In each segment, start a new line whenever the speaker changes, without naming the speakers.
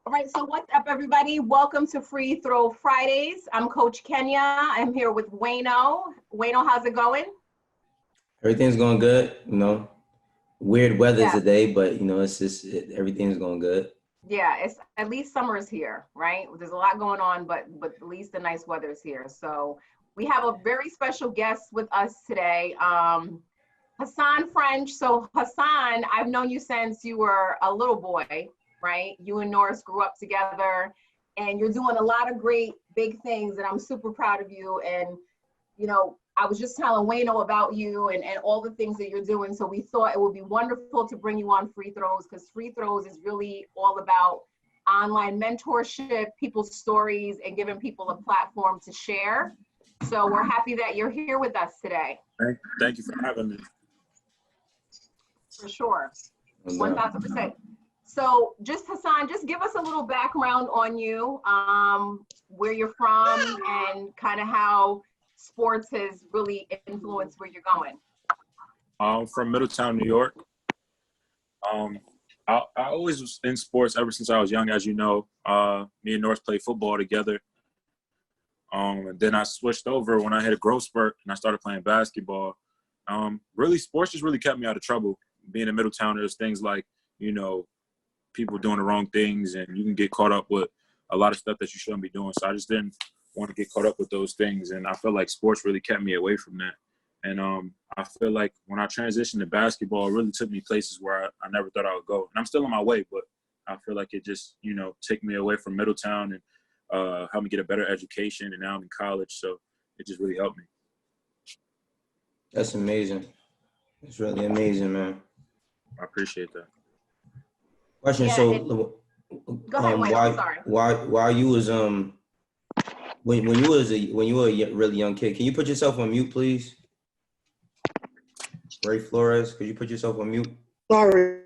All right, so what's up, everybody? Welcome to Free Throw Fridays. I'm Coach Kenya. I'm here with Wayno. Wayno, how's it going?
Everything's going good, Weird weather
Yeah.
today, but it's just everything's going good.
Yeah, it's at least summer is here, right? There's a lot going on, but at least the nice weather is here. So we have a very special guest with us today, Hasahn French. So Hasahn, I've known you since you were a little boy, right? You and Norris grew up together, and you're doing a lot of great big things, and I'm super proud of you. And I was just telling Wayno about you and all the things that you're doing. So we thought it would be wonderful to bring you on Free Throws, because Free Throws is really all about online mentorship, people's stories, and giving people a platform to share. So we're happy that you're here with us today.
Thank you for having me.
For sure, 1000%. So just Hasahn, just give us a little background on you, where you're from, and kind of how sports has really influenced where you're going.
I'm from Middletown, New York. I always was in sports ever since I was young, as you know. Me and Norris played football together. And then I switched over when I had a growth spurt and I started playing basketball. Really, sports just really kept me out of trouble. Being in Middletown, there's things like, people doing the wrong things, and you can get caught up with a lot of stuff that you shouldn't be doing. So I just didn't want to get caught up with those things. And I feel like sports really kept me away from that. And I feel like when I transitioned to basketball, it really took me places where I never thought I would go. And I'm still on my way, but I feel like it just, took me away from Middletown and helped me get a better education. And now I'm in college, so it just really helped me.
That's amazing. It's really amazing, man.
I appreciate that.
Question.
Yeah,
So,
go ahead, Wayno, I'm sorry.
While you was when you were a really young kid, can you put yourself on mute, please? Ray Flores, could you put yourself on mute?
Sorry.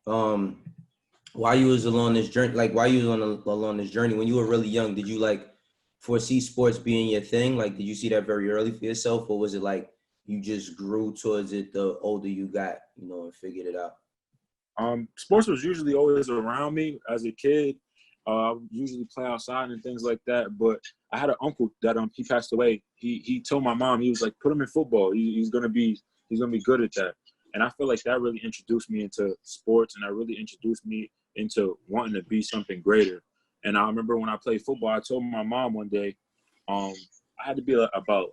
While you was along this journey, along this journey, when you were really young, did you foresee sports being your thing? Did you see that very early for yourself, or was it you just grew towards it the older you got, and figured it out?
Sports was usually always around me as a kid. I would usually play outside and things like that. But I had an uncle that he passed away. He told my mom, he was like, put him in football. He's gonna be good at that. And I feel like that really introduced me into sports, and that really introduced me into wanting to be something greater. And I remember when I played football, I told my mom one day, I had to be about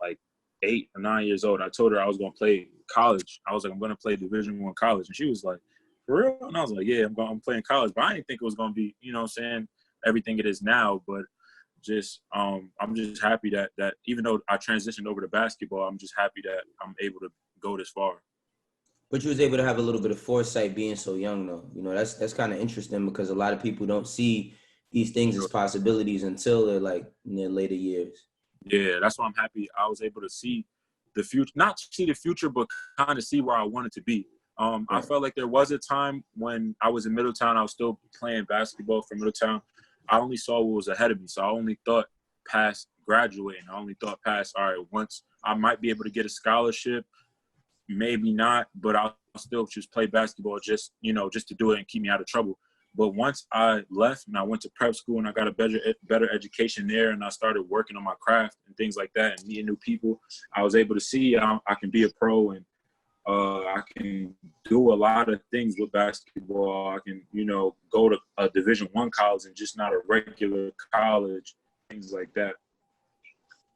8 or 9 years old. I told her I was gonna play college. I was like, I'm gonna play Division I college, and she was like, for real? And I was like, yeah, I'm playing college. But I didn't think it was going to be, everything it is now. But just, I'm just happy that even though I transitioned over to basketball, I'm just happy that I'm able to go this far.
But you was able to have a little bit of foresight being so young, though. That's kind of interesting, because a lot of people don't see these things as possibilities until they're in their later years.
Yeah, that's why I'm happy I was able to see the future, not see the future, but kind of see where I wanted to be. I felt like there was a time when I was in Middletown, I was still playing basketball for Middletown. I only saw what was ahead of me. So I only thought past graduating. I only thought past, all right, once I might be able to get a scholarship, maybe not, but I'll still just play basketball just to do it and keep me out of trouble. But once I left and I went to prep school and I got a better education there, and I started working on my craft and things like that and meeting new people, I was able to see I can be a pro, and I can do a lot of things with basketball. I can, go to a Division I college and just not a regular college, things like that.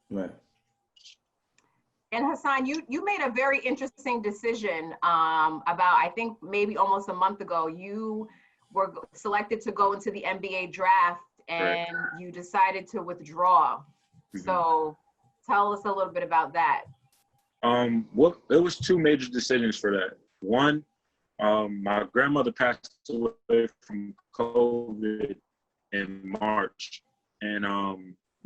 Right.
And Hasahn, you made a very interesting decision about, I think maybe almost a month ago. You were selected to go into the NBA draft, and you decided to withdraw. Mm-hmm. So tell us a little bit about that.
It was 2 major decisions for that. One, my grandmother passed away from COVID in March. And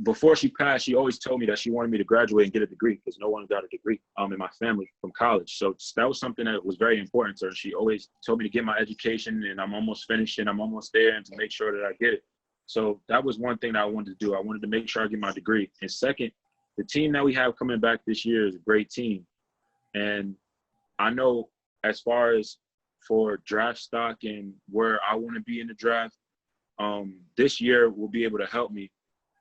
before she passed, she always told me that she wanted me to graduate and get a degree, because no one got a degree in my family from college. So that was something that was very important to her. She always told me to get my education, and I'm almost finished and I'm almost there, and to make sure that I get it. So that was one thing that I wanted to do. I wanted to make sure I get my degree. And second, the team that we have coming back this year is a great team. And I know as far as for draft stock and where I want to be in the draft, this year will be able to help me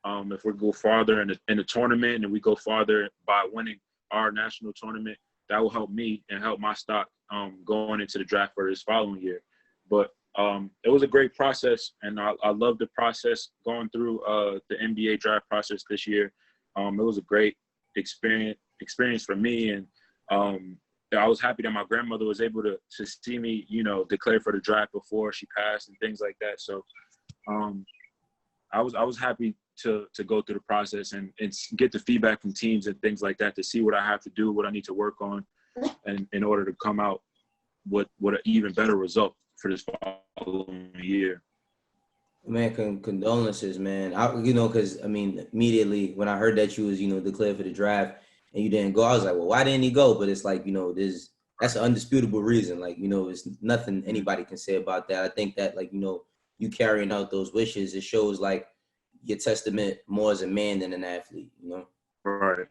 if we go farther in the tournament and we go farther by winning our national tournament. That will help me and help my stock going into the draft for this following year. But it was a great process, and I love the process going through the NBA draft process this year. It was a great experience for me, and I was happy that my grandmother was able to see me, declare for the draft before she passed and things like that. So I was happy to go through the process and get the feedback from teams and things like that to see what I have to do, what I need to work on, and in order to come out with an even better result for this following year.
Man, condolences, man. Because immediately when I heard that you was, declared for the draft and you didn't go, I was like, well, why didn't he go? But it's like, that's an undisputable reason. Like, it's nothing anybody can say about that. I think that, like, you carrying out those wishes, it shows like your testament more as a man than an athlete,
Right.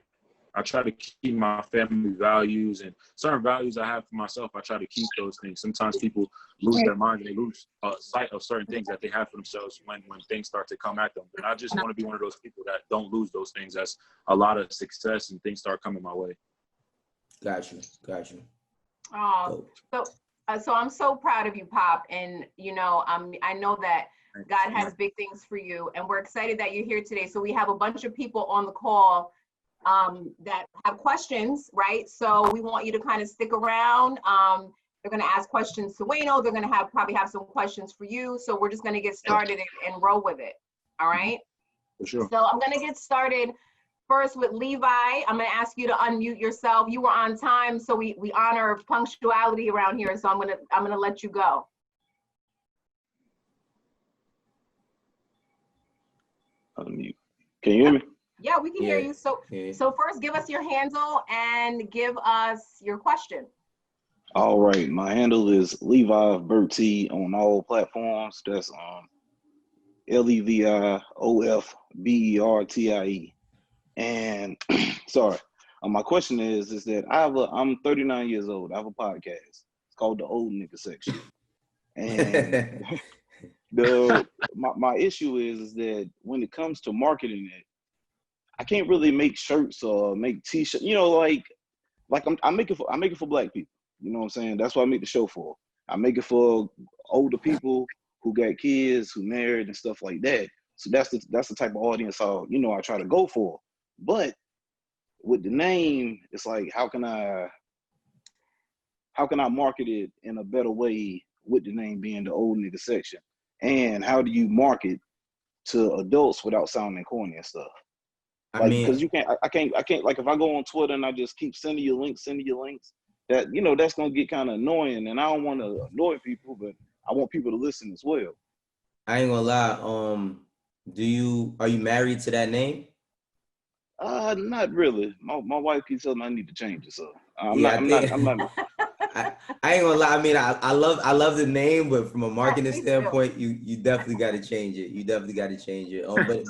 I try to keep my family values and certain values I have for myself. I try to keep those things. Sometimes people lose their mind and they lose sight of certain things that they have for themselves when things start to come at them. And I just want to be one of those people that don't lose those things as a lot of success and things start coming my way.
Got you.
Oh, so I'm so proud of you, Pop. And, I know that God has big things for you, and we're excited that you're here today. So we have a bunch of people on the call that have questions, right? So we want you to kind of stick around. They're going to ask questions to Wayno. They're going to probably have some questions for you. So we're just going to get started and roll with it. All right.
For sure.
So I'm going to get started first with Levi. I'm going to ask you to unmute yourself. You were on time, so we honor punctuality around here. So I'm going to let you go.
Unmute. Can you hear me?
Yeah, we can hear you. So first, give us your handle and give us your question.
All right. My handle is Levi Bertie on all platforms. That's LeviOfBertie. And sorry, my question is that I'm 39 years old. I have a podcast. It's called The Old Nigga Section. And my issue is that when it comes to marketing it, I can't really make shirts or make t-shirts, like I make it for black people. You know what I'm saying? That's what I make the show for. I make it for older people who got kids, who married and stuff like that. So that's the type of audience I try to go for. But with the name, it's like how can I market it in a better way with the name being The Old Nigga Section? And how do you market to adults without sounding corny and stuff? Because I can't like if I go on Twitter and I just keep sending you links, that that's gonna get kind of annoying, and I don't want to annoy people, but I want people to listen as well.
I ain't gonna lie. Are you married to that name?
Not really. My wife keeps telling me I need to change it, so I'm not.
I ain't gonna lie. I love the name, but from a marketing standpoint, you definitely got to change it. But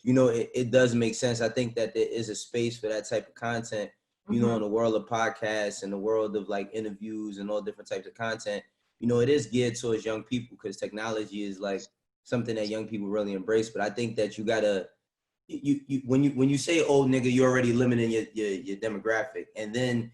it does make sense. I think that there is a space for that type of content. In the world of podcasts and the world of like interviews and all different types of content. It is geared towards young people because technology is like something that young people really embrace. But I think that you gotta. When you say old nigga, you're already limiting your demographic, and then.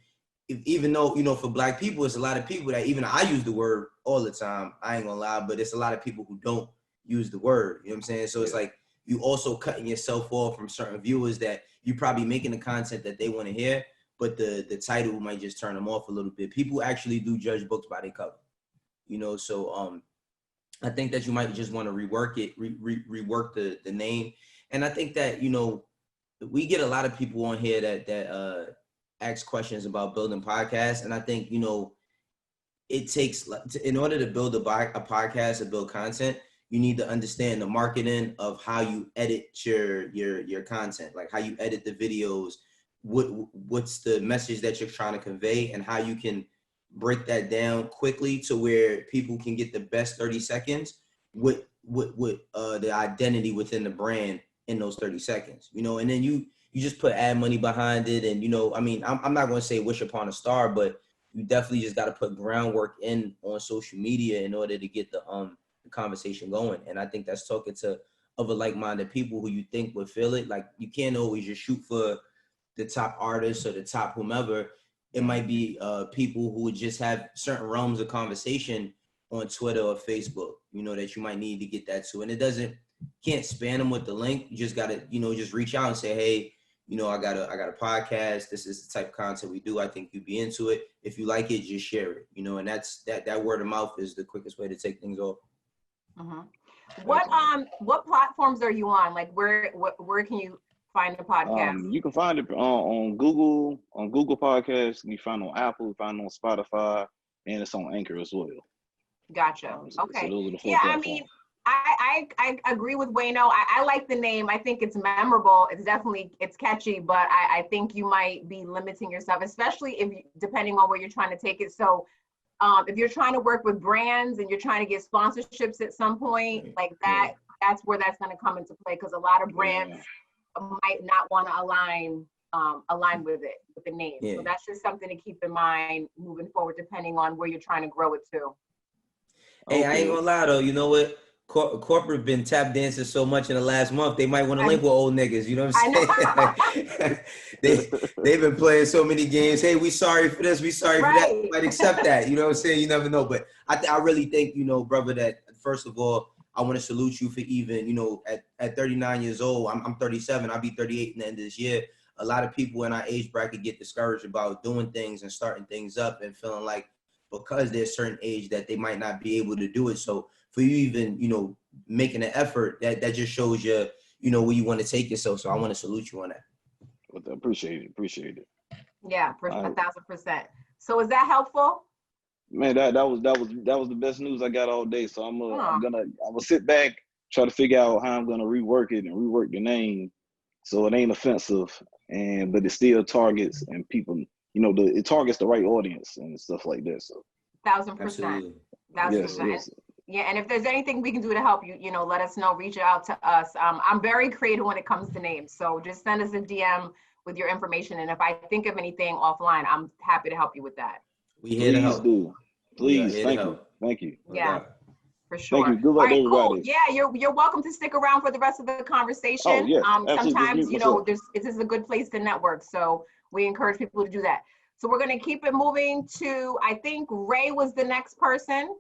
Even though, for black people, it's a lot of people that even I use the word all the time. I ain't gonna lie, but it's a lot of people who don't use the word. You know what I'm saying? So it's like you also cutting yourself off from certain viewers that you probably making the content that they want to hear, but the title might just turn them off a little bit. People actually do judge books by their cover. So I think that you might just want to rework it, rework the name. And I think that, we get a lot of people on here that ask questions about building podcasts. And I think, it takes, in order to build a podcast or build content, you need to understand the marketing of how you edit your content, like how you edit the videos, what's the message that you're trying to convey, and how you can break that down quickly to where people can get the best 30 seconds with the identity within the brand in those 30 seconds, and then you just put ad money behind it. And, I'm not going to say wish upon a star, but you definitely just got to put groundwork in on social media in order to get the the conversation going. And I think that's talking to other like-minded people who you think would feel it. Like, you can't always just shoot for the top artists or the top whomever. It might be people who would just have certain realms of conversation on Twitter or Facebook, you know, that you might need to get that to. And it can't span them with the link. You just gotta, you know, just reach out and say, hey, you know, I got a podcast. This is the type of content we do. I think you'd be into it. If you like it, just share it, you know, and that word of mouth is the quickest way to take things off.
Mm-hmm. What platforms are you on? Like, where can you find the podcast?
You can find it on Google Podcasts. You can find it on Apple, find it on Spotify, and it's on Anchor as well.
Gotcha. Okay.
So those are the 4
yeah,
platforms.
I mean, I agree with Wayno. I like the name. I think it's memorable. It's catchy, but I think you might be limiting yourself, especially depending on where you're trying to take it. So if you're trying to work with brands and you're trying to get sponsorships at some point, like that, that's where that's going to come into play, because a lot of brands might not want to align with the name. So that's just something to keep in mind moving forward, depending on where you're trying to grow it to.
Hey, I ain't gonna lie though, you know what? Corporate been tap dancing so much in the last month, they might want to link with old niggas, you know what I'm saying? They've been playing so many games. Hey, we sorry for this, we sorry for that. You might accept that, you know what I'm saying? You never know. But I really think, you know, brother, that first of all, I want to salute you for even, you know, at 39 years old, I'm 37, I'll be 38 in the end of this year. A lot of people in our age bracket get discouraged about doing things and starting things up and feeling like because they're a certain age that they might not be able to do it. So for you even, you know, making an effort, that just shows you, you know, where you want to take yourself. So I want to salute you on that.
Appreciate it.
Yeah, 1,000%. So is that helpful?
Man, that was the best news I got all day. So I'm gonna sit back, try to figure out how I'm gonna rework it and rework the name so it ain't offensive, but it still targets and people, you know, it targets the right audience and stuff like that. So
1,000%. Yes. Yeah, and if there's anything we can do to help you, you know, let us know. Reach out to us. I'm very creative when it comes to names, so just send us a DM with your information, and if I think of anything offline, I'm happy to help you with that.
We here to help.
Please, thank you.
Yeah, for sure.
Thank you. Good luck to everybody.
Cool. Yeah, you're welcome to stick around for the rest of the conversation.
Oh, yeah,
sometimes, you know, this is a good place to network, so we encourage people to do that. So we're going to keep it moving to, I think Ray was the next person.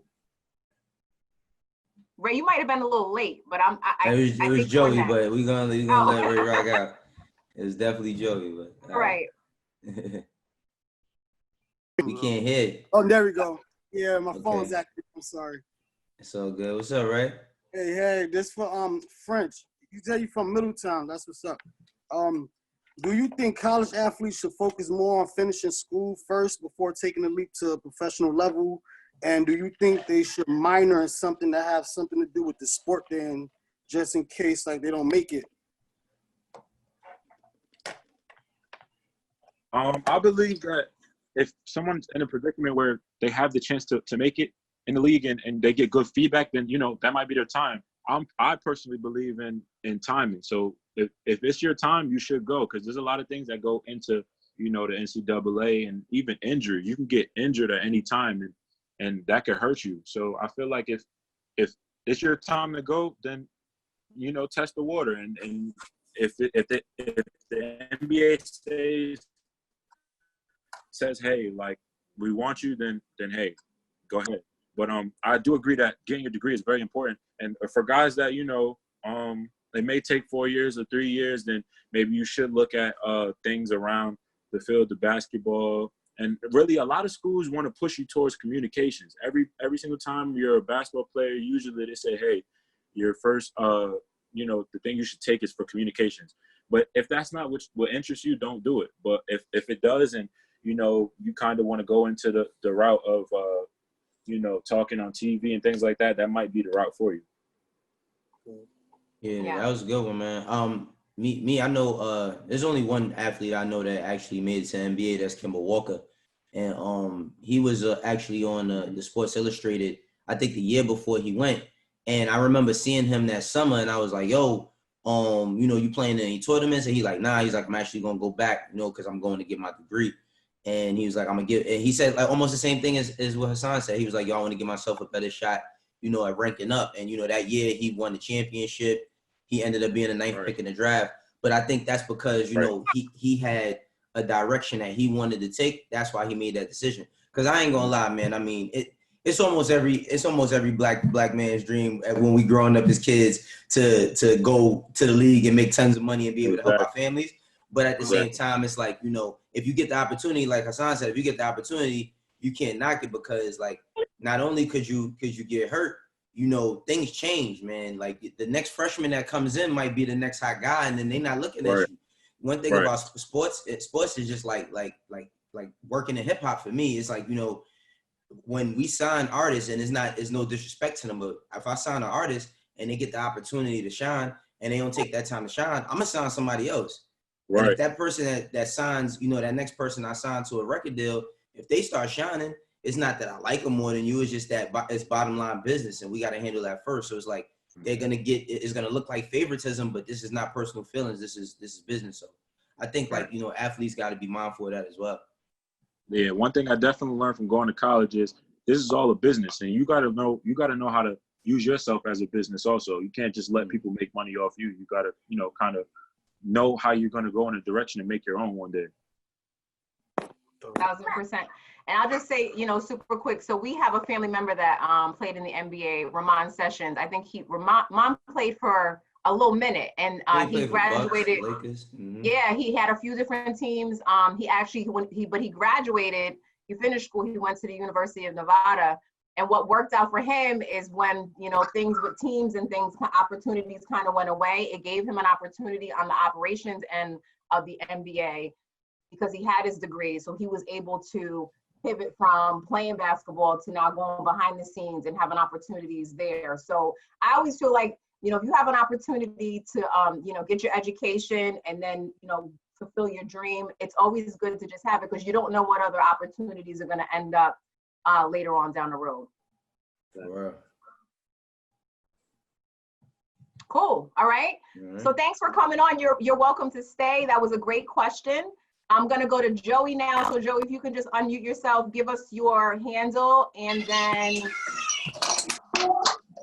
Ray, you might have been a little late, but
it was Joey, but we're gonna let Ray rock out. It was definitely Joey, but
right.
We can't hear it.
Oh, there we go. Yeah, my phone's active. I'm sorry.
It's all good. What's up, Ray?
Hey, this for French. You tell you from Middletown. That's what's up. Do you think college athletes should focus more on finishing school first before taking the leap to a professional level? And do you think they should minor in something that has something to do with the sport then, just in case like they don't make it?
I believe that if someone's in a predicament where they have the chance to make it in the league and they get good feedback, then, you know, that might be their time. I personally believe in timing. So if it's your time, you should go, because there's a lot of things that go into, you know, the NCAA and even injury. You can get injured at any time and that could hurt you. So I feel like if it's your time to go, then, you know, test the water. And if the NBA says, hey, like, we want you, then hey, go ahead. But I do agree that getting your degree is very important. And for guys that, you know, it may take 4 years or 3 years, then maybe you should look at things around the field of basketball. And really, a lot of schools want to push you towards communications. Every single time you're a basketball player, usually they say, hey, your first, you know, the thing you should take is for communications. But if that's not what interests you, don't do it. But if it does, and, you know, you kind of want to go into the route of, you know, talking on TV and things like that, that might be the route for you.
Yeah, that was a good one, man. Me, I know there's only one athlete I know that actually made it to NBA. That's Kemba Walker, and he was actually on the Sports Illustrated, I think the year before he went. And I remember seeing him that summer, and I was like, "Yo, you know, you playing in any tournaments?" And he's like, "Nah." He's like, "I'm actually gonna go back, you know, because I'm going to get my degree." And he was like, "I'm gonna give." And he said like almost the same thing as what Hasahn said. He was like, "Yo, I want to give myself a better shot you know, at ranking up. And, you know, that year he won the championship. He ended up being the 9th pick in the draft. But I think that's because, you know, he had a direction that he wanted to take. That's why he made that decision. Because I ain't gonna lie, man. I mean, it's almost every black man's dream when we growing up as kids to go to the league and make tons of money and be able to help our families. But at the same time, it's like, you know, if you get the opportunity, like Hasahn said, if you get the opportunity, you can't knock it, because like not only could you get hurt, you know, things change, man. Like the next freshman that comes in might be the next hot guy, and then they're not looking at you. One thing about sports is just like working in hip hop for me. It's like, you know, when we sign artists, and it's no disrespect to them, but if I sign an artist and they get the opportunity to shine and they don't take that time to shine, I'm gonna sign somebody else. And if that person that signs, you know, that next person I signed to a record deal, if they start shining, it's not that I like them more than you. It's just that it's bottom line business, and we got to handle that first. So it's like it's gonna look like favoritism, but this is not personal feelings. This is business. So I think like, you know, athletes got to be mindful of that as well.
Yeah, one thing I definitely learned from going to college is this is all a business, and you got to know how to use yourself as a business. Also, you can't just let people make money off you. You got to, you know, kind of know how you're going to go in a direction and make your own one day.
1000%. And I'll just say, you know, super quick. So we have a family member that played in the NBA, Ramon Sessions. I think Ramon played for a little minute, and he graduated.
Bucks, mm-hmm.
Yeah, he had a few different teams. He graduated. He finished school. He went to the University of Nevada. And what worked out for him is when, you know, things with teams and things, opportunities kind of went away. It gave him an opportunity on the operations end of the NBA because he had his degree. So he was able to pivot from playing basketball to now going behind the scenes and having opportunities there. So I always feel like, you know, if you have an opportunity to, you know, get your education and then, you know, fulfill your dream, it's always good to just have it, because you don't know what other opportunities are going to end up later on down the road.
Wow.
Cool. All right. So thanks for coming on. You're welcome to stay. That was a great question. I'm going to go to Joey now. So Joey, if you can just unmute yourself, give us your handle, and then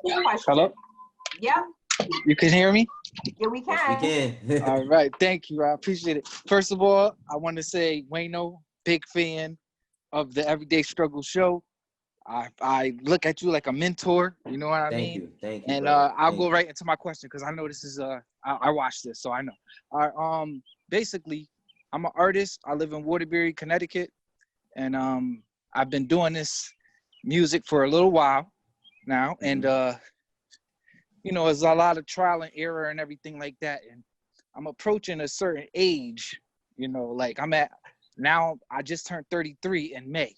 question.
Hello?
Yeah.
You can hear me?
Yeah, we can.
Yes, we can.
All right. Thank you. I appreciate it. First of all, I want to say, Wayno, big fan of the Everyday Struggle show. I look at you like a mentor. You know what I mean?
Thank you.
And I'll go right into my question, because I know this is I watched this, so I know. All right, basically, I'm an artist. I live in Waterbury, Connecticut, and I've been doing this music for a little while now, and you know, there's a lot of trial and error and everything like that, and I'm approaching a certain age. You know, like I just turned 33 in May.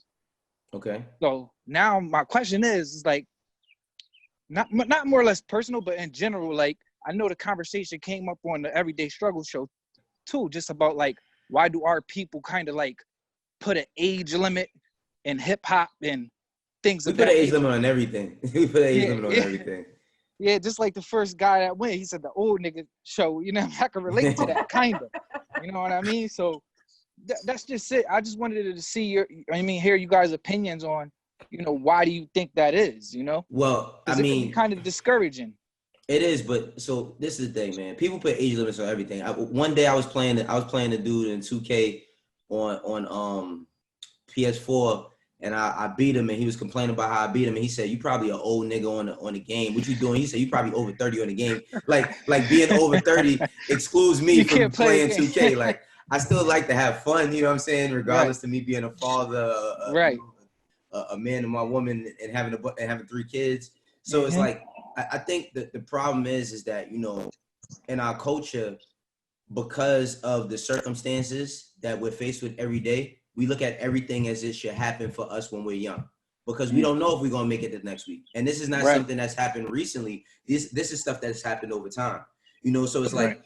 Okay.
So now my question is like, not more or less personal, but in general, like, I know the conversation came up on the Everyday Struggle show too, just about like, why do our people kind of like put an age limit in hip hop and things
We
of
put
that
an age
nature?
limit on everything. We put an age limit on everything.
Yeah, just like the first guy that went, he said the old nigga show, you know, I can relate to that kind of, you know what I mean? So that's just it. I just wanted to see hear you guys' opinions on, you know, why do you think that is, you know?
Well, I
It can
mean,
be kind of discouraging.
It is, but so this is the thing, man. People put age limits on everything. One day I was playing the dude in 2K on PS4, and I beat him, and he was complaining about how I beat him, and he said, "You probably an old nigga on the game. What you doing?" He said, "You probably over 30 on the game." Like being over 30 excludes me from playing 2K. Like, I still like to have fun, you know what I'm saying? Regardless to me being a father, a man and my woman, and having 3 kids. So it's like, I think that the problem is that, you know, in our culture, because of the circumstances that we're faced with every day, we look at everything as it should happen for us when we're young, because we don't know if we're going to make it the next week. And this is not something that's happened recently. This is stuff that's happened over time, you know? So it's like,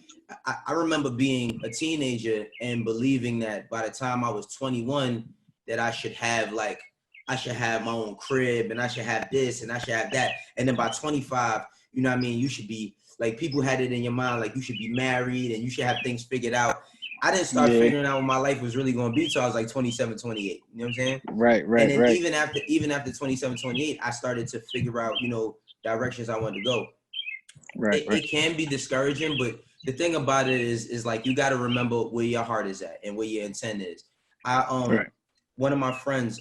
I remember being a teenager and believing that by the time I was 21, that I should have my own crib, and I should have this, and I should have that. And then by 25, you know what I mean? You should be like, people had it in your mind, like you should be married and you should have things figured out. I didn't start figuring out what my life was really going to be till I was like 27, 28. You know what I'm saying?
Right.
And then even after 27, 28, I started to figure out, directions I wanted to go. It can be discouraging, but the thing about it is like you got to remember where your heart is at and where your intent is. One of my friends,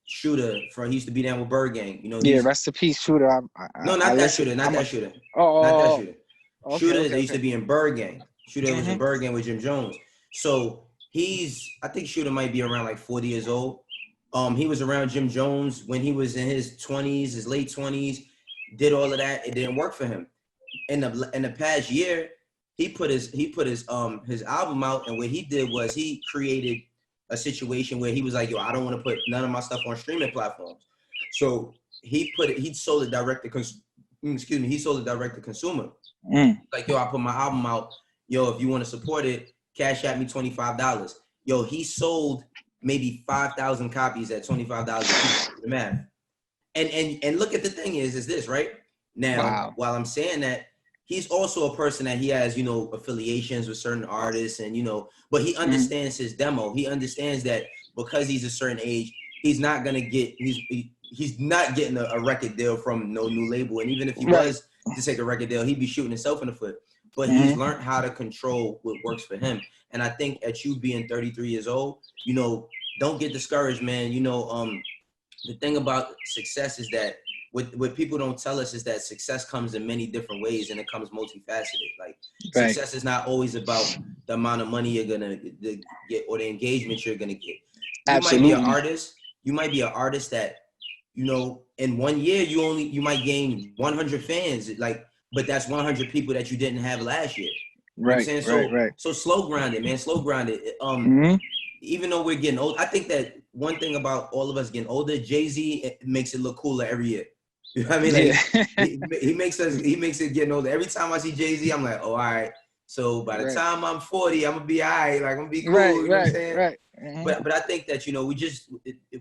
Shooter, he used to be down with Bird Gang.
Rest in peace, Shooter.
Not that Shooter.
Okay,
Shooter used to be in Bird Gang. Shooter was in Bird Gang with Jim Jones. So I think Shooter might be around like 40 years old. He was around Jim Jones when he was in his 20s, his late 20s, did all of that. It didn't work for him. In the past year, he put his album out, and what he did was he created a situation where he was like, yo, I don't want to put none of my stuff on streaming platforms. So he sold it direct to consumer. Like, yo, I put my album out. Yo, if you want to support it, cash at me $25. Yo, he sold maybe 5,000 copies at $25 the math. And look at the thing is this, right? Now, while I'm saying that, he's also a person that he has, affiliations with certain artists and, but he understands his demo. He understands that because he's a certain age, he's not going to get, he's not getting a record deal from no new label. And even if he was to take a record deal, he'd be shooting himself in the foot. But he's learned how to control what works for him. And I think at you being 33 years old, don't get discouraged, man. The thing about success is that what people don't tell us is that success comes in many different ways and it comes multifaceted. Like success is not always about the amount of money you're gonna get or the engagement you're gonna get.
Absolutely.
You might be an artist that, in 1 year you might gain 100 fans, but that's 100 people that you didn't have last year. You know what I'm saying? So slow grind it, man. Slow grind it. Even though we're getting old, I think that one thing about all of us getting older, Jay-Z makes it look cooler every year. You know what I mean? Like, he makes it getting older. Every time I see Jay-Z, I'm like, oh, all right. So by the time I'm 40, I'm gonna be all right. Like, I'm gonna be cool. You know what I'm saying? But I think that,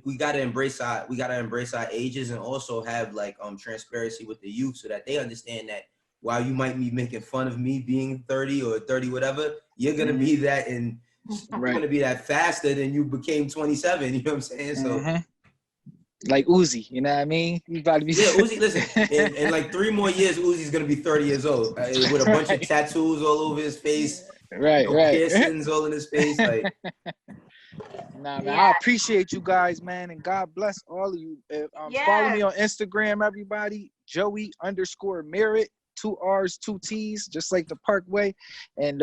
we gotta embrace our ages and also have transparency with the youth so that they understand that while you might be making fun of me being 30 or 30 whatever, you're gonna be that and you're gonna be that faster than you became 27. You know what I'm saying? So.
Like Uzi, you know what I mean? You about to be
Uzi, listen, in like 3 more years, Uzi's gonna be 30 years old with a bunch of tattoos all over his face, piercings all in his face. Like,
man, I appreciate you guys, man, and God bless all of you. Follow me on Instagram, everybody. Joey_Merritt, 2 R's, 2 T's, just like the Parkway, and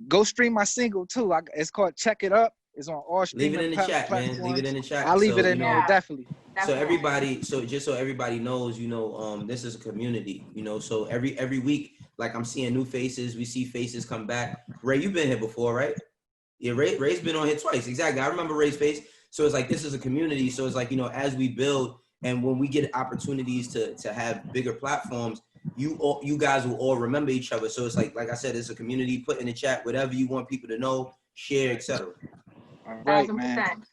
go stream my single too. It's called Check It Up. It's on all streaming
platforms. Leave it in the chat, man. Leave it in the chat.
I'll leave it in there, definitely.
So just so everybody knows, this is a community, so every week, like I'm seeing new faces. We see faces come back. Ray, you've been here before, right? Yeah, Ray's been on here twice. Exactly. I remember Ray's face. So it's like, this is a community. So it's like, as we build and when we get opportunities to have bigger platforms, you guys will all remember each other. So it's like I said, it's a community. Put in the chat whatever you want people to know, share, etc.
Right, man.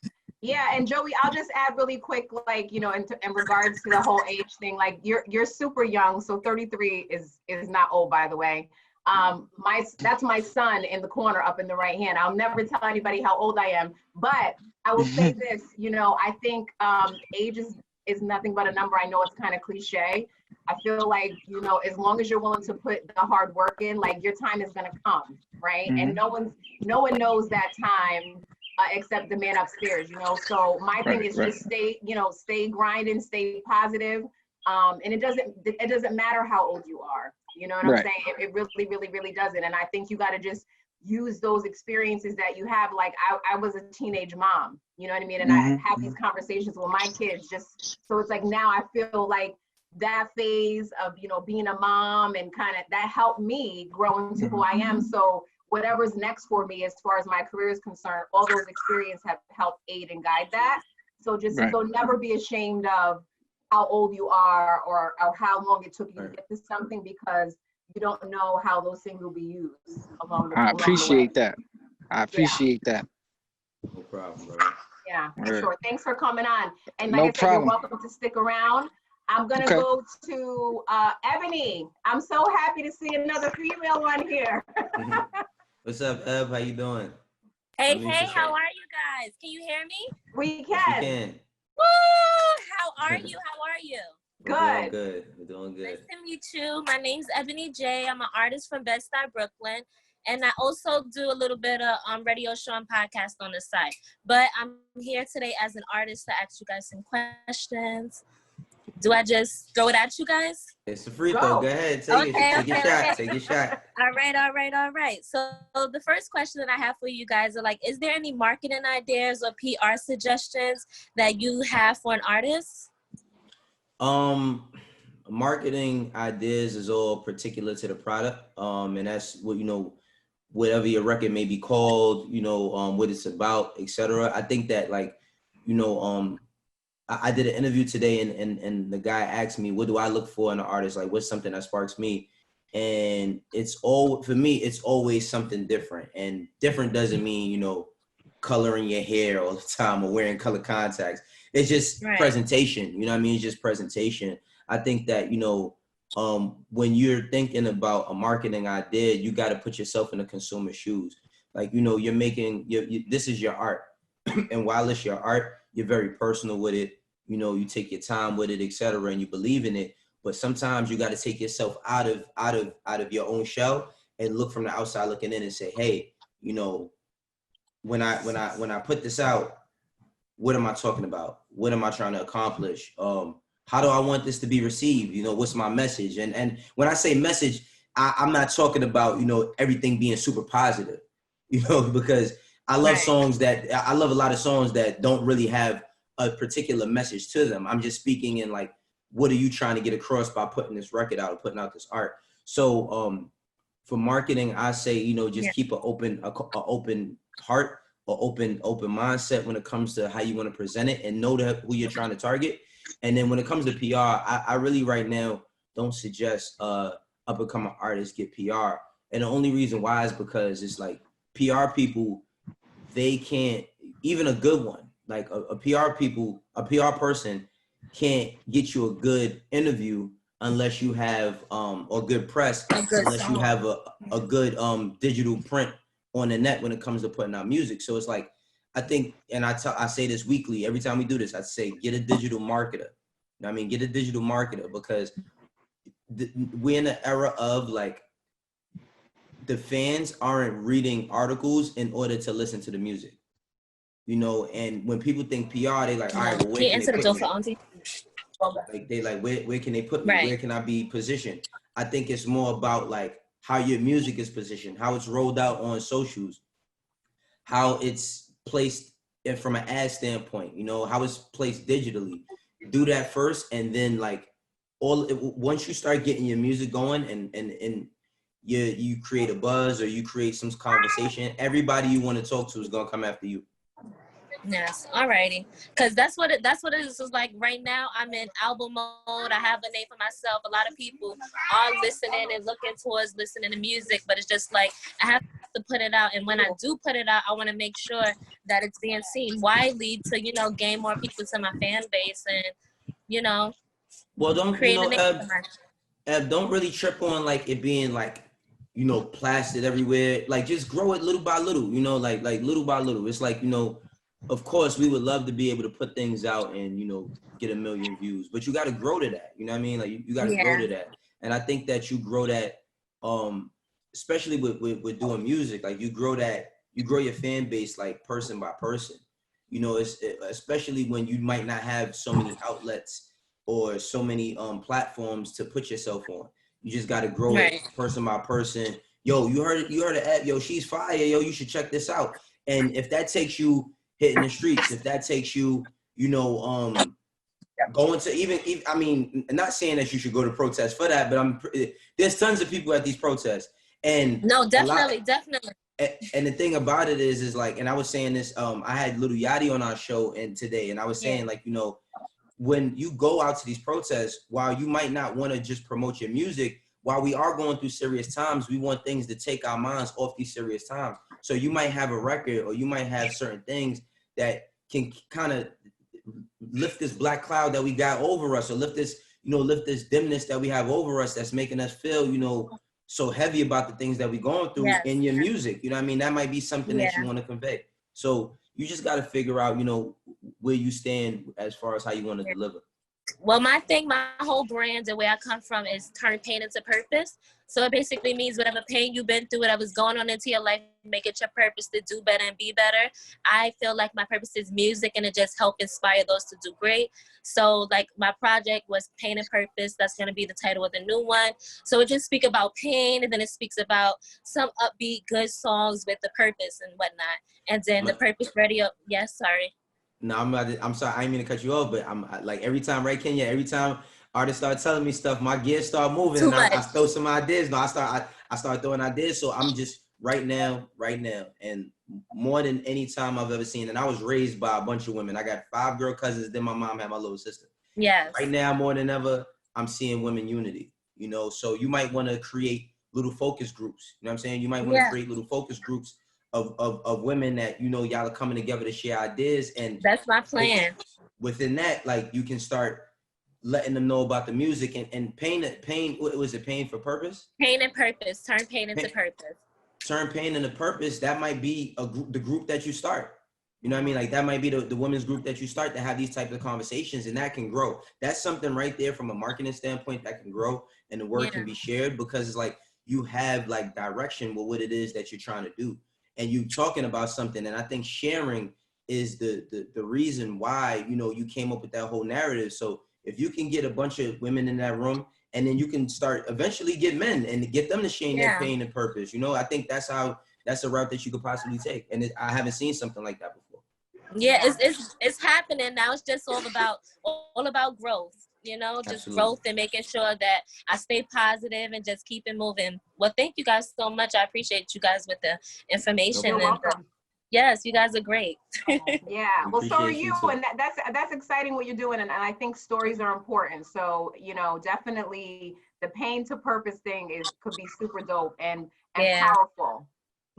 Yeah, and Joey, I'll just add really quick, in regards to the whole age thing, like you're super young, so 33 is not old, by the way. That's my son in the corner up in the right hand. I'll never tell anybody how old I am, but I will say this, I think age is nothing but a number. I know it's kind of cliche. I feel like, as long as you're willing to put the hard work in, like your time is gonna come, right? And no one knows that time except the man upstairs, So my thing is just stay grinding, stay positive. And it doesn't matter how old you are. You know what I'm saying? It really, really, really doesn't. And I think you got to just use those experiences that you have. Like I was a teenage mom, you know what I mean? And I have these conversations with my kids so it's like now I feel like that phase of, being a mom and kind of that helped me grow into who I am. So whatever's next for me as far as my career is concerned, all those experiences have helped aid and guide that. So so never be ashamed of how old you are or how long it took you to get to something, because you don't know how those things will be used along the way.
I appreciate that.
No problem, bro.
Yeah, for sure. Thanks for coming on. And like I said, you're welcome to stick around. I'm going to go to Ebony. I'm so happy to see another female on here.
What's up, Eb? How you doing?
Hey, how are you guys? Can you hear me?
We
Yes, we
can.
can.
Woo! How are you? How are you?
We're doing good. We're doing good.
Nice to meet you. My name's Ebony J. I'm an artist from Bed-Stuy, Brooklyn. And I also do a little bit of radio show and podcast on the side. But I'm here today as an artist to ask you guys some questions. Do I just throw it at you guys?
It's a free throw. Go ahead. Take your shot. Take your shot.
All right. So the first question that I have for you guys are like, is there any marketing ideas or PR suggestions that you have for an artist?
Marketing ideas is all particular to the product. And that's what, whatever your record may be called, what it's about, etc. I think that I did an interview today and the guy asked me, what do I look for in an artist? Like, what's something that sparks me? And for me, it's always something different. And different doesn't mean, coloring your hair all the time or wearing color contacts. It's just presentation, It's just presentation. I think that, when you're thinking about a marketing idea, you got to put yourself in the consumer's shoes. Like, you're making, this is your art. And while it's your art, you're very personal with it. You take your time with it, etc., and you believe in it. But sometimes you got to take yourself out of your own shell and look from the outside looking in and say, hey, when I put this out, what am I talking about? What am I trying to accomplish? How do I want this to be received? What's my message? And when I say message, I'm not talking about, everything being super positive, because I love I love a lot of songs that don't really have a particular message to them. I'm just speaking in like, what are you trying to get across by putting this record out or putting out this art? So for marketing, I say, just keep an open heart or open mindset when it comes to how you want to present it and know who you're trying to target. And then when it comes to PR, I really right now don't suggest up and coming artists get PR. And the only reason why is because it's like PR people, they can't, even a good one, like a PR person can't get you a good interview unless you have or good press, unless you have a good digital print on the net when it comes to putting out music. So it's like, I think, and I say this weekly, every time we do this, I say, get a digital marketer. Get a digital marketer, because we're in an era of like, the fans aren't reading articles in order to listen to the music, and when people think PR, they like, all right, well, where can they put me? Like, they like, where can they put me? Where can I be positioned? I think it's more about like how your music is positioned, how it's rolled out on socials, how it's placed from an ad standpoint, how it's placed digitally. Do that first, and then like once you start getting your music going and you create a buzz or you create some conversation, everybody you want to talk to is gonna come after you.
Yes, alrighty. Because that's what it is. It's like right now I'm in album mode. I have a name for myself. A lot of people are listening and looking towards listening to music, but it's just like I have to put it out. And when I do put it out, I want to make sure that it's being seen widely to, gain more people to my fan base and,
well, don't
create a name for
Eb, don't really trip on like it being like, plastered everywhere. Like, just grow it little by little, like little by little. It's like, of course, we would love to be able to put things out and, get 1 million views, but you got to grow to that. You know what I mean? Like, you got to grow to that. And I think that you grow that, especially with doing music, like you grow your fan base, like person by person. It's especially when you might not have so many outlets or so many platforms to put yourself on. You just got to grow it person by person. Yo, you heard it, Eb, yo, she's fire. Yo, you should check this out. And if that takes you hitting the streets, if that takes you, going to even, not saying that you should go to protests for that, but there's tons of people at these protests. And
no, definitely.
And the thing about it is like, and I was saying this, I had Lil Yachty on our show today, and I was saying like, when you go out to these protests, while you might not want to just promote your music, while we are going through serious times, we want things to take our minds off these serious times. So you might have a record, or you might have certain things that can kind of lift this black cloud that we got over us, or lift this dimness that we have over us that's making us feel, so heavy about the things that we're going through in your music. You know what I mean? That might be something that you want to convey. So you just got to figure out, you know, where you stand as far as how you want to deliver.
Well, my whole brand and where I come from is turn pain into purpose. So it basically means whatever pain you've been through, whatever's going on into your life, make it your purpose to do better and be better. I feel like my purpose is music, and it just helps inspire those to do great. So like my project was Pain and Purpose. That's going to be the title of the new one. So it just speaks about pain, and then it speaks about some upbeat, good songs with the purpose and whatnot. And then the Purpose Radio. Yes, sorry.
No, I'm sorry. I didn't mean to cut you off, but I'm like every time, right, Kenya? Every time artists start telling me stuff, my gears start moving, and I throw some ideas. No, I start throwing ideas. So I'm just right now, and more than any time I've ever seen. And I was raised by a bunch of women. I got 5 girl cousins. Then my mom had my little sister.
Yes.
Right now, more than ever, I'm seeing women unity. You know, so you might want to create little focus groups. You know what I'm saying? You might want to create little focus groups of women that, you know, y'all are coming together to share ideas. And
that's my plan.
Within that, like, you can start letting them know about the music and pain. What was it? Pain for purpose?
Pain and purpose. Turn pain into purpose.
Turn pain into purpose. That might be the group that you start. You know what I mean? Like that might be the women's group that you start to have these types of conversations, and that can grow. That's something right there from a marketing standpoint that can grow, and the word can be shared, because it's like you have like direction with what it is that you're trying to do. And you talking about something, and I think sharing is the reason why, you know, you came up with that whole narrative. So if you can get a bunch of women in that room, and then you can start eventually get men and get them to share their pain and purpose, you know, I think that's a route that you could possibly take. And I haven't seen something like that before.
Yeah, it's happening now. It's just all about growth. You know, just growth and making sure that I stay positive and just keep it moving. Well, thank you guys so much. I appreciate you guys with the information.
You're welcome.
Yes, you guys are great.
Yeah, well, so are you, and that's exciting what you're doing, and I think stories are important. So, you know, definitely the pain to purpose thing could be super dope and powerful.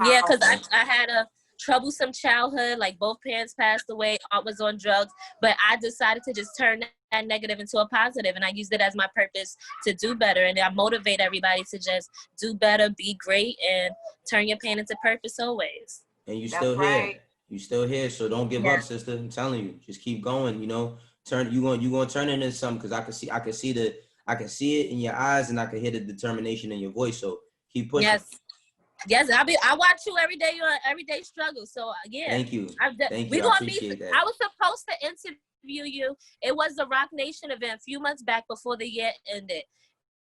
Yeah, because I had a troublesome childhood. Like both parents passed away. Aunt was on drugs, but I decided to just turn that negative into a positive, and I used it as my purpose to do better. And I motivate everybody to just do better, be great, and turn your pain into purpose always.
And you still here. You still here. So don't give up, sister. I'm telling you, just keep going. You know, you're gonna turn it into something, because I can see it in your eyes, and I can hear the determination in your voice. So keep pushing.
Yes, I watch you every day. Your everyday struggle. So yeah.
Thank you. Thank you.
I
appreciate that.
I was supposed to interview you. It was the Rock Nation event a few months back before the year ended,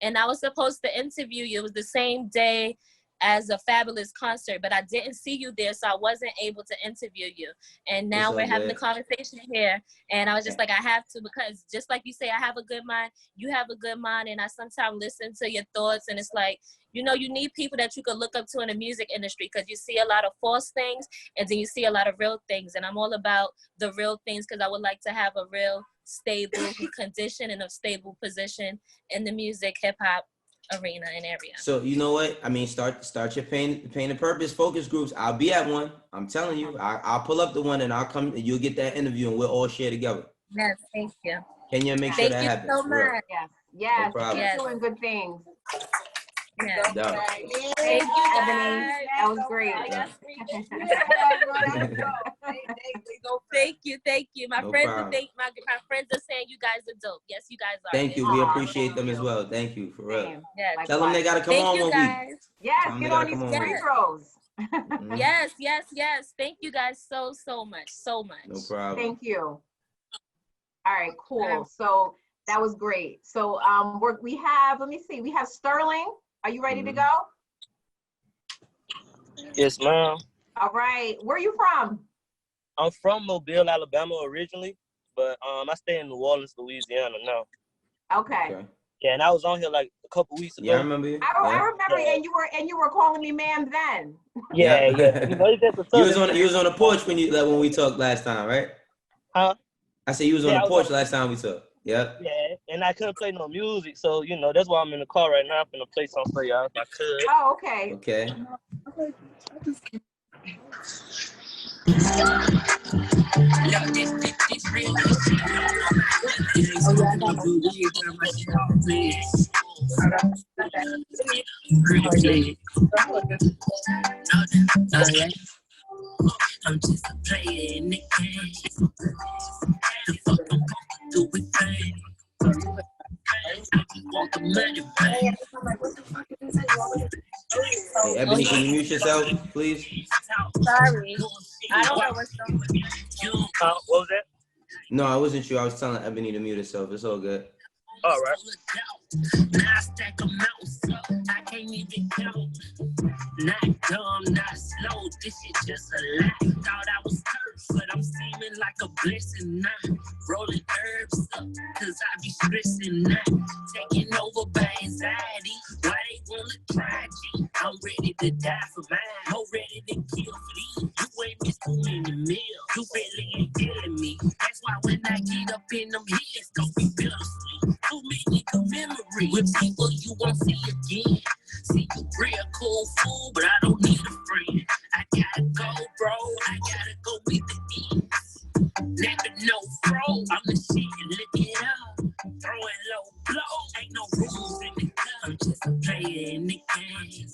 and I was supposed to interview you. It was the same day as a Fabulous concert, but I didn't see you there, so I wasn't able to interview you. And now we're having a conversation here, and I was just like, I have to, because just like you say, I have a good mind, you have a good mind, and I sometimes listen to your thoughts, and it's like, you know, you need people that you could look up to in the music industry, because you see a lot of false things, and then you see a lot of real things, and I'm all about the real things, because I would like to have a real stable condition and a stable position in the music, hip-hop arena and area.
So you know what? I mean, start your pain and purpose focus groups. I'll be at one. I'm telling you, I'll pull up the one, and I'll come, and you'll get that interview, and we'll all share together.
Yes, thank you.
Can you make sure that happens?
Thank you so much.
Yes,
no
keep doing good things.
Yeah.
Thank you, Ebony. That was great.
Thank you. My friends are saying you guys are dope. Yes, you guys are.
Thank you. We appreciate them as well. Thank you, for real.
Yes.
Tell them they gotta come on one week.
Yes, get on these free throws.
Yes. Thank you guys so much.
No problem.
Thank you. All right, cool. So that was great. So we have, let me see, we have Sterling. Are you ready to go?
Yes, ma'am.
All right. Where are you from?
I'm from Mobile, Alabama originally, but I stay in New Orleans, Louisiana now.
Okay.
Yeah, and I was on here like a couple weeks ago.
Yeah, I remember you.
I remember, and you were calling me ma'am then.
Yeah. You know,
you was on the porch when we talked last time, right?
Huh?
I said you was on the porch last time we talked. Yep.
Yeah, and I couldn't play no music, so you know that's why I'm in the car right now. I'm gonna play something for y'all if I could.
Oh, okay.
Okay.
I'm just a player in the game. The fuck I'm gonna do with fame. I just want the money, man.
Hey, Ebony, can you mute yourself, please?
Sorry. I don't know what's going on.
What was that?
No, I wasn't you. I was telling Ebony to mute herself. It's all good.
All right.
Now I stack them out, so I can't even count. Not dumb, not slow, this shit just a lie. Thought I was cursed, but I'm seeming like a blessing now. Rolling herbs up, cause I be stressing now. Taking over by anxiety, why they wanna try G? I'm ready to die for mine, I'm ready to kill for these. You ain't missed too many meals, you really ain't killing me. That's why when I get up in them hills, don't be bittersweet. Too many commemories with people you won't see again. See you real cool fool, but I don't need a friend. I gotta go, bro. I gotta go with the ends. Never know, bro. I'm the shit, look it up. Throwing low blow, ain't no rules in the club. I'm just a player in the game.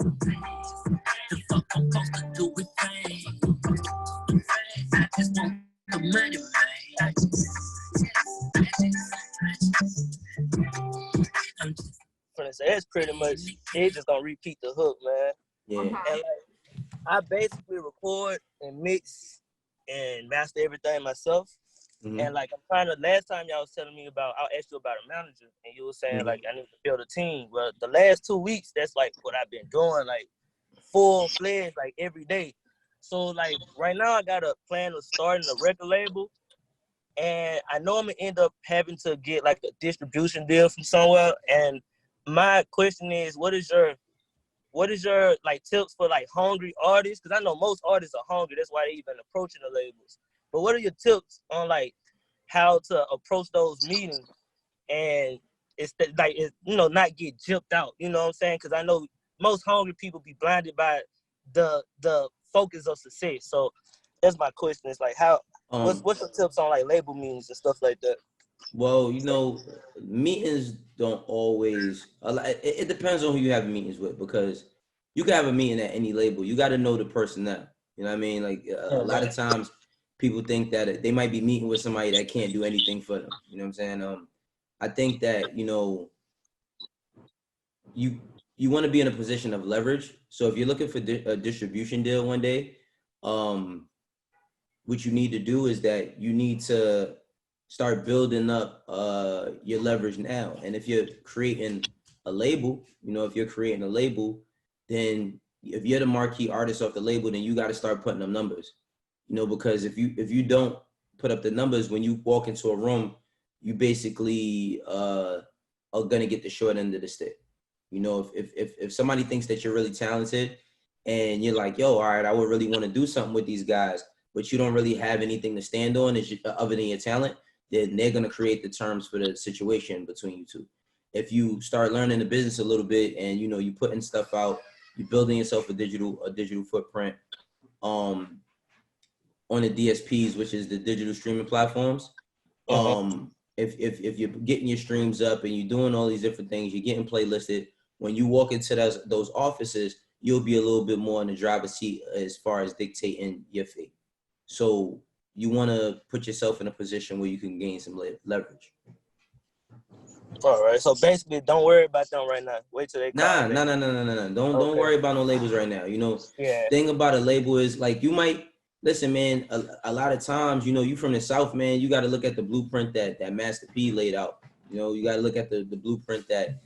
The fuck I'm supposed to do with fame? I just want the money, man. I'm just
That's pretty much, they just gonna repeat the hook, man.
Yeah.
And like, I basically record and mix and master everything myself.
Mm-hmm.
And like, I'm trying to, last time y'all was telling me about, I asked you about a manager, and you were saying like, I need to build a team. Well, the last 2 weeks, that's like what I've been doing, like full-fledged, like every day. So like, right now I got a plan of starting a record label. And I know I'm gonna end up having to get like a distribution deal from somewhere. And my question is, what is your like tips for like hungry artists? Because I know most artists are hungry. That's why they even approaching the labels. But what are your tips on like how to approach those meetings and not get gypped out? You know what I'm saying? Because I know most hungry people be blinded by the focus of success. So that's my question. It's like what's your tips on like label meetings and stuff like that?
Well, meetings don't always. It depends on who you have meetings with, because you can have a meeting at any label. You got to know the personnel. You know what I mean? Like a lot of times, people think that they might be meeting with somebody that can't do anything for them. You know what I'm saying? I think that you want to be in a position of leverage. So if you're looking for a distribution deal one day, what you need to do is that you need to start building up your leverage now. And if you're creating a label, then if you're the marquee artist off the label, then you got to start putting up numbers. Because if you don't put up the numbers, when you walk into a room, you basically are gonna get the short end of the stick. If somebody thinks that you're really talented and you're like, yo, all right, I would really want to do something with these guys, but you don't really have anything to stand on other than your talent, then they're going to create the terms for the situation between you two. If you start learning the business a little bit and, you putting stuff out, you're building yourself a digital footprint on the DSPs, which is the digital streaming platforms. If you're getting your streams up and you're doing all these different things, you're getting playlisted, when you walk into those offices, you'll be a little bit more in the driver's seat as far as dictating your fee. So you want to put yourself in a position where you can gain some leverage.
All right. So basically, don't worry about them right now. Wait till they call.
No. Don't worry about no labels right now. Thing about a label is like you might listen, man. A lot of times, you from the South, man. You got to look at the blueprint that Master P laid out. You got to look at the blueprint that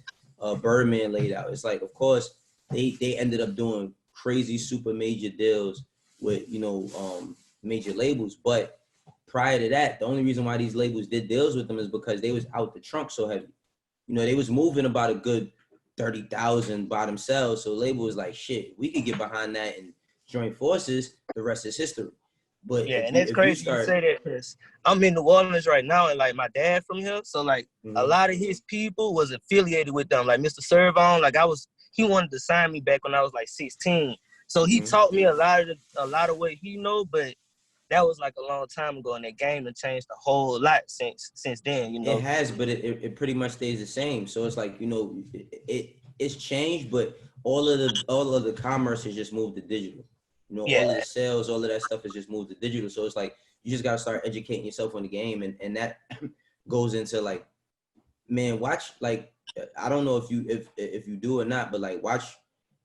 Birdman laid out. It's like, of course, they ended up doing crazy super major deals with major labels, but prior to that, the only reason why these labels did deals with them is because they was out the trunk so heavy. They was moving about a good 30,000 by themselves. So the label was like, shit, we could get behind that and join forces. The rest is history. But
yeah, and it's crazy you say that because I'm in New Orleans right now, and like my dad from here, so like a lot of his people was affiliated with them. Like Mr. Servon, like he wanted to sign me back when I was like 16. So he taught me a lot of what he know, but that was like a long time ago, and that game has changed a whole lot since then, you know.
It has, but it pretty much stays the same. So it's like, you know, it's changed, but all of the commerce has just moved to digital. You know, all of the sales, all of that stuff has just moved to digital. So it's like you just gotta start educating yourself on the game, and that goes into like, man, watch, like, I don't know if you do or not, but like watch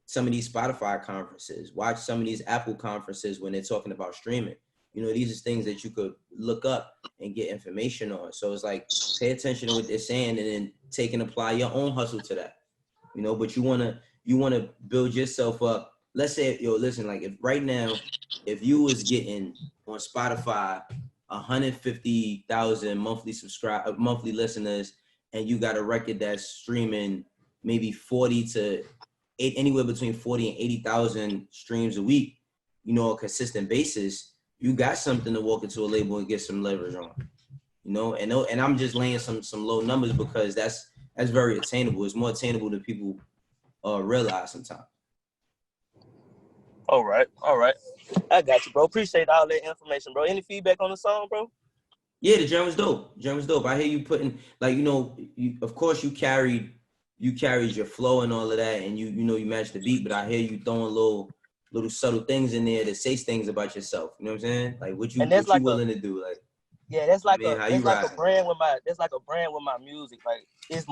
some of these Spotify conferences, watch some of these Apple conferences when they're talking about streaming. You know, these are things that you could look up and get information on. So it's like, pay attention to what they're saying and then take and apply your own hustle to that. You know, but you wanna build yourself up. Let's say, yo, listen, like if right now, if you was getting on Spotify 150,000 monthly listeners, and you got a record that's streaming maybe anywhere between 40 and 80,000 streams a week, you know, a consistent basis, you got something to walk into a label and get some leverage on, you know. And I'm just laying some low numbers because that's very attainable. It's more attainable than people realize sometimes.
All right. I got you, bro. Appreciate all that information, bro. Any feedback on the song, bro?
Yeah, the jam was dope. I hear you putting, like, you know, of course you carried your flow and all of that, and you know you matched the beat, but I hear you throwing little subtle things in there that say things about yourself. You know what I'm saying? Like what you willing to do, like.
Yeah, that's like a brand with my music. Like it's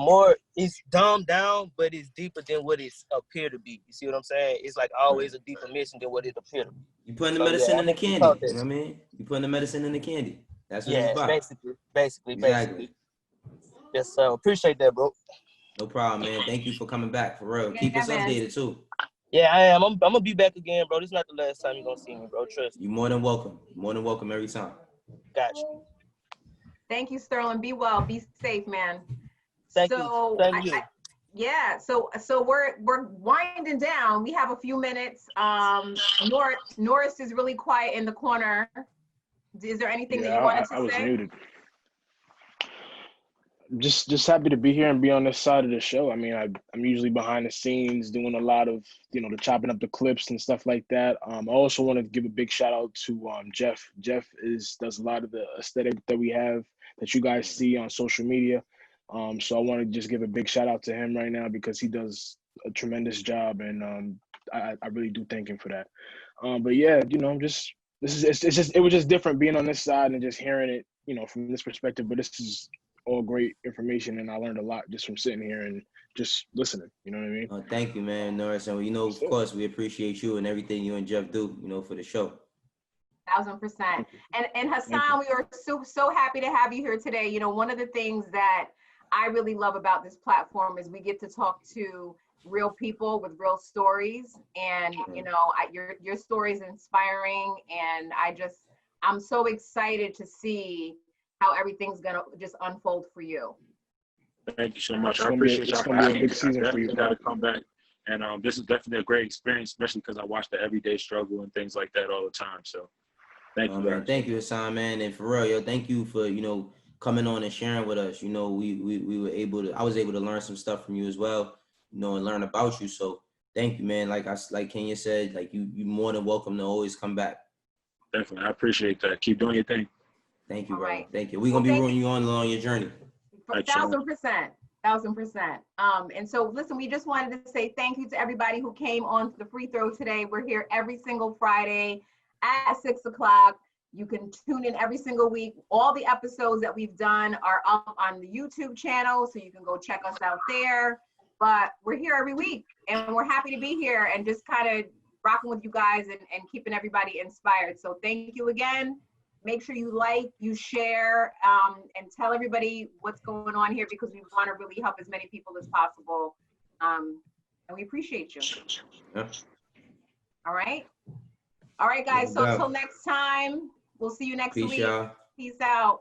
dumbed down, but it's deeper than what it appear to be. You see what I'm saying? It's like always a deeper mission than what it appear to be.
You putting the medicine in the candy. You know what I mean? You putting the medicine in the candy. That's what it's about.
Basically. Yes, sir. Appreciate that, bro.
No problem, man. Thank you for coming back, for real. Keep us updated too.
Yeah, I am. I'm gonna be back again, bro. This is not the last time you're gonna see me, bro. Trust me.
You're more than welcome. More than welcome every time.
Got you.
Thank you, Sterling. Be well. Be safe, man.
Thank you.
Yeah. So we're winding down. We have a few minutes. Norris is really quiet in the corner. Is there anything that you wanted to say?
I was muted. Just happy to be here and be on this side of the show. I mean, I'm usually behind the scenes doing a lot of, you know, the chopping up the clips and stuff like that. I also want to give a big shout out to Jeff. Jeff does a lot of the aesthetic that we have that you guys see on social media. So I want to just give a big shout out to him right now because he does a tremendous job, and I really do thank him for that. But yeah, you know, it was just different being on this side and just hearing it, you know, from this perspective. But this is all great information, and I learned a lot just from sitting here and just listening. You know what I mean?
Thank you, man, Norris. And you know, of course, we appreciate you and everything you and Jeff do, you know, for the show.
1000%. And Hasahn, we are so happy to have you here today. You know, one of the things that I really love about this platform is we get to talk to real people with real stories, and you know, your story is inspiring, and I'm so excited to see how everything's gonna just unfold for you.
Thank you so much. I appreciate y'all. It's gonna be a big season for you. Gotta come back, and this is definitely a great experience, especially because I watch the everyday struggle and things like that all the time. So, thank you, man.
Thank you, Hasahn, man, and for real, yo, thank you for, you know, coming on and sharing with us. You know, I was able to learn some stuff from you as well, you know, and learn about you. So, thank you, man. Like Kenya said, like you more than welcome to always come back.
Definitely, I appreciate that. Keep doing your thing.
Thank you, brother. Thank you. We're gonna be rooting you on along your journey.
1000%. And so listen, we just wanted to say thank you to everybody who came on the free throw today. We're here every single Friday at 6 o'clock. You can tune in every single week. All the episodes that we've done are up on the YouTube channel, so you can go check us out there. But we're here every week, and we're happy to be here and just kind of rocking with you guys and keeping everybody inspired. So thank you again. Make sure you like, you share, and tell everybody what's going on here, because we want to really help as many people as possible. And we appreciate you.
Yeah.
All right, guys. So until next time, we'll see you next week.
Y'all.
Peace out.